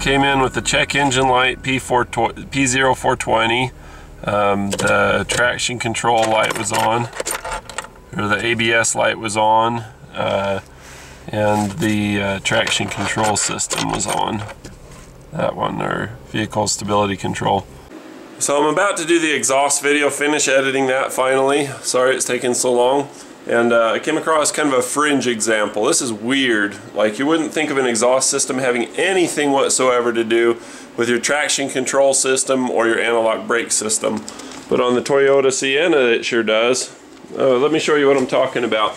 came in with the check engine light P0420. The traction control light was on, or the ABS light was on, and the traction control system was on. That one, or vehicle stability control. So I'm about to do the exhaust video, finish editing that finally. Sorry it's taking so long. And I came across kind of a fringe example. This is weird. Like, you wouldn't think of an exhaust system having anything whatsoever to do with your traction control system or your analog brake system. But on the Toyota Sienna it sure does. Let me show you what I'm talking about.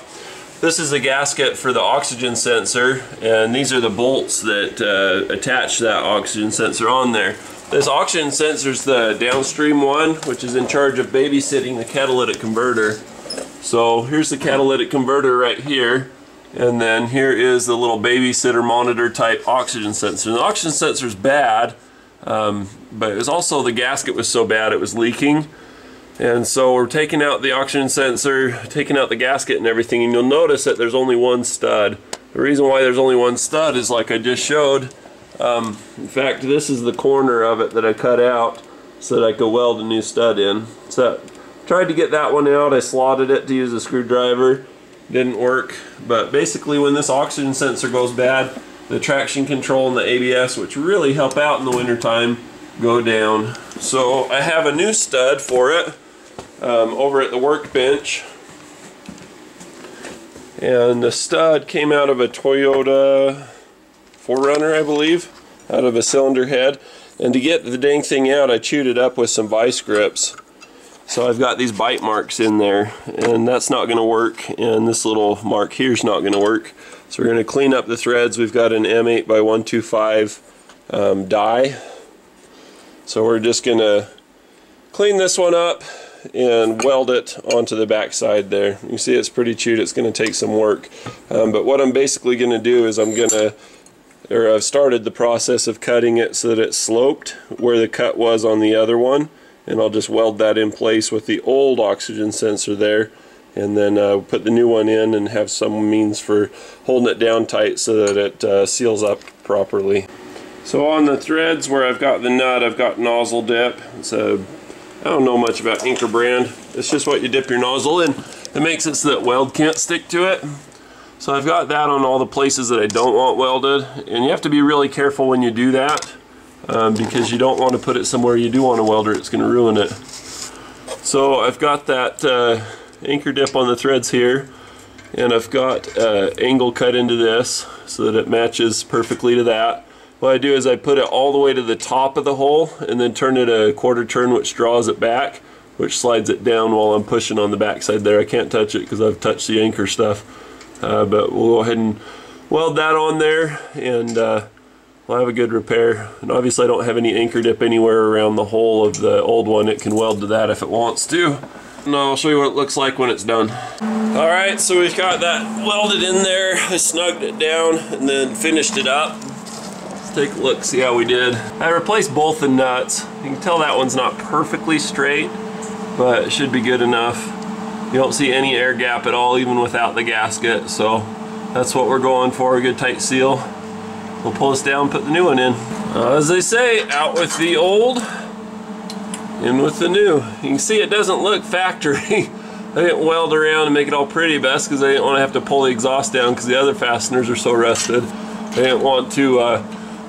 This is the gasket for the oxygen sensor, and these are the bolts that attach that oxygen sensor on there. This oxygen sensor is the downstream one, which is in charge of babysitting the catalytic converter. So here's the catalytic converter right here, and then here is the little babysitter monitor type oxygen sensor. And the oxygen sensor is bad, but it was also, the gasket was so bad it was leaking. And so we're taking out the oxygen sensor, taking out the gasket and everything, and you'll notice that there's only one stud. The reason why there's only one stud is like I just showed. In fact, this is the corner of it that I cut out so that I could weld a new stud in. So tried to get that one out. I slotted it to use a screwdriver. Didn't work. But basically, when this oxygen sensor goes bad, the traction control and the ABS, which really help out in the wintertime, go down. So I have a new stud for it over at the workbench. And the stud came out of a Toyota 4Runner, I believe, out of a cylinder head. And to get the dang thing out, I chewed it up with some vice grips. So I've got these bite marks in there, and that's not going to work, and this little mark here is not going to work. So we're going to clean up the threads. We've got an M8x125 die. So we're just going to clean this one up and weld it onto the back side there. You see it's pretty chewed. It's going to take some work. But what I'm basically going to do is I've started the process of cutting it so that it's sloped where the cut was on the other one. And I'll just weld that in place with the old oxygen sensor there, and then put the new one in and have some means for holding it down tight so that it seals up properly. So on the threads where I've got the nut, I've got nozzle dip. It's I don't know much about Anchor brand. It's just what you dip your nozzle in. It makes it so that weld can't stick to it. So I've got that on all the places that I don't want welded, and you have to be really careful when you do that. Because you don't want to put it somewhere you do want to weld, or it's going to ruin it. So I've got that anchor dip on the threads here, and I've got angle cut into this so that it matches perfectly to that. What I do is I put it all the way to the top of the hole and then turn it a quarter turn, which draws it back, which slides it down while I'm pushing on the back side there. I can't touch it because I've touched the anchor stuff, but we'll go ahead and weld that on there, and we'll have a good repair. And obviously I don't have any anchor dip anywhere around the hole of the old one. It can weld to that if it wants to. And I'll show you what it looks like when it's done. Alright, so we've got that welded in there. I snugged it down and then finished it up. Let's take a look, see how we did. I replaced both the nuts. You can tell that one's not perfectly straight, but it should be good enough. You don't see any air gap at all, even without the gasket. So that's what we're going for, a good tight seal. We'll pull this down, put the new one in. As they say, out with the old, in with the new. You can see it doesn't look factory. I didn't weld around and make it all pretty, but that's because I didn't want to have to pull the exhaust down because the other fasteners are so rusted. I didn't want to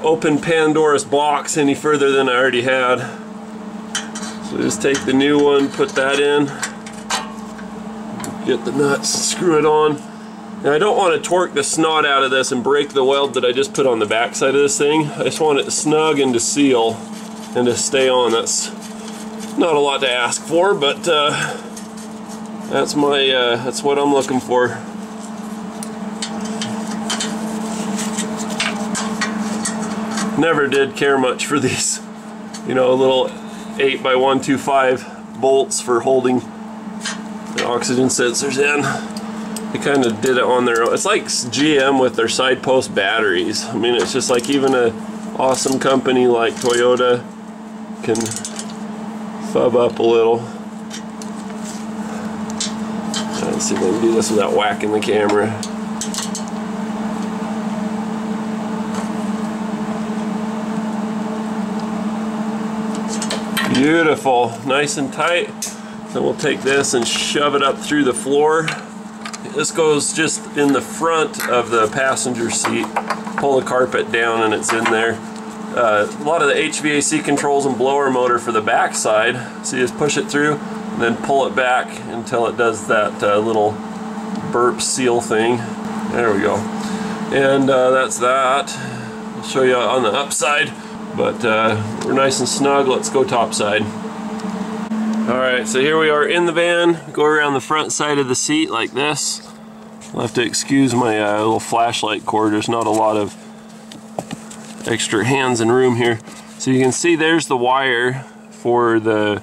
open Pandora's box any further than I already had. So just take the new one, put that in, get the nuts, screw it on. Now I don't want to torque the snot out of this and break the weld that I just put on the back side of this thing. I just want it snug and to seal and to stay on. That's not a lot to ask for, but that's what I'm looking for. Never did care much for these, you know, little 8x125 bolts for holding the oxygen sensors in. They kind of did it on their own. It's like GM with their side post batteries. I mean, it's just like even an awesome company like Toyota can fub up a little. Let's see if I can do this without whacking the camera. Beautiful, nice and tight. Then we'll take this and shove it up through the floor. This goes just in the front of the passenger seat. Pull the carpet down and it's in there. A lot of the HVAC controls and blower motor for the back side. So you just push it through and then pull it back until it does that little burp seal thing. There we go. And that's that. I'll show you on the upside, but we're nice and snug. Let's go topside. Alright, so here we are in the van. Go around the front side of the seat like this. I'll have to excuse my little flashlight cord. There's not a lot of extra hands and room here. So you can see there's the wire for the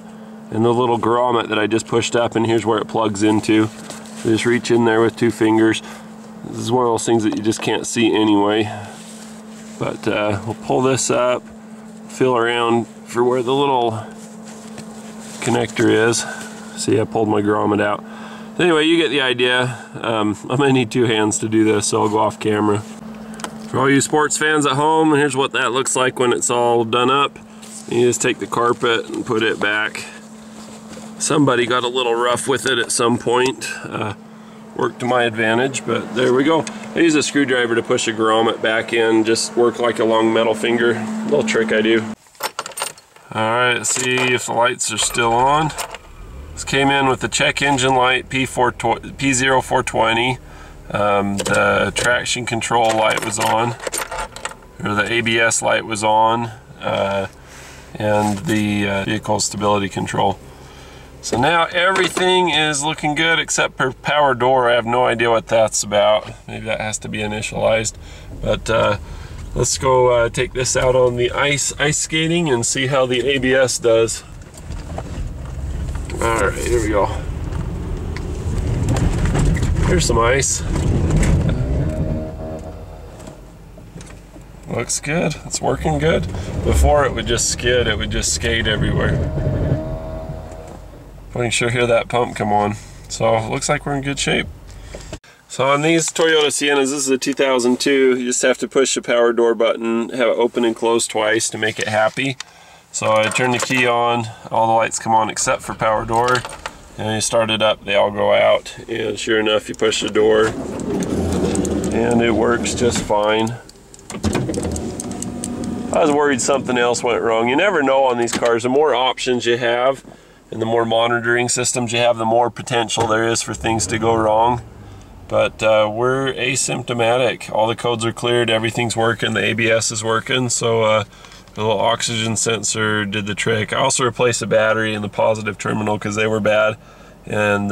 little grommet that I just pushed up, and here's where it plugs into. So just reach in there with 2 fingers. This is one of those things that you just can't see anyway. But we'll pull this up, feel around for where the little connector is. See, I pulled my grommet out. Anyway, you get the idea. I'm gonna need 2 hands to do this, so I'll go off camera. For all you sports fans at home, here's what that looks like when it's all done up. You just take the carpet and put it back. Somebody got a little rough with it at some point. Worked to my advantage, but there we go. I use a screwdriver to push a grommet back in, just work like a long metal finger. Little trick I do. Alright, let's see if the lights are still on. This came in with the check engine light, P0420. The traction control light was on, or the ABS light was on, and the vehicle stability control. So now everything is looking good except for power door. I have no idea what that's about. Maybe that has to be initialized. But let's go take this out on the ice skating and see how the ABS does. All right, here we go. Here's some ice. Looks good. It's working good. Before it would just skid. It would just skate everywhere. I can sure hear that pump come on. So it looks like we're in good shape. So on these Toyota Siennas, this is a 2002, you just have to push the power door button, have it open and close twice to make it happy. So I turn the key on, all the lights come on except for power door, and you start it up, they all go out, and sure enough you push the door and it works just fine. I was worried something else went wrong. You never know on these cars. The more options you have and the more monitoring systems you have, the more potential there is for things to go wrong. But we're asymptomatic. All the codes are cleared, everything's working, the ABS is working, so the little oxygen sensor did the trick. I also replaced the battery in the positive terminal because they were bad, and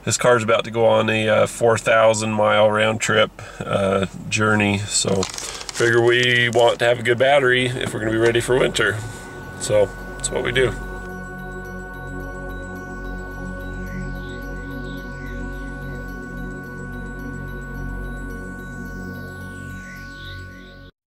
this car's about to go on a 4,000 mile round trip journey, so figure we want to have a good battery if we're going to be ready for winter. So that's what we do.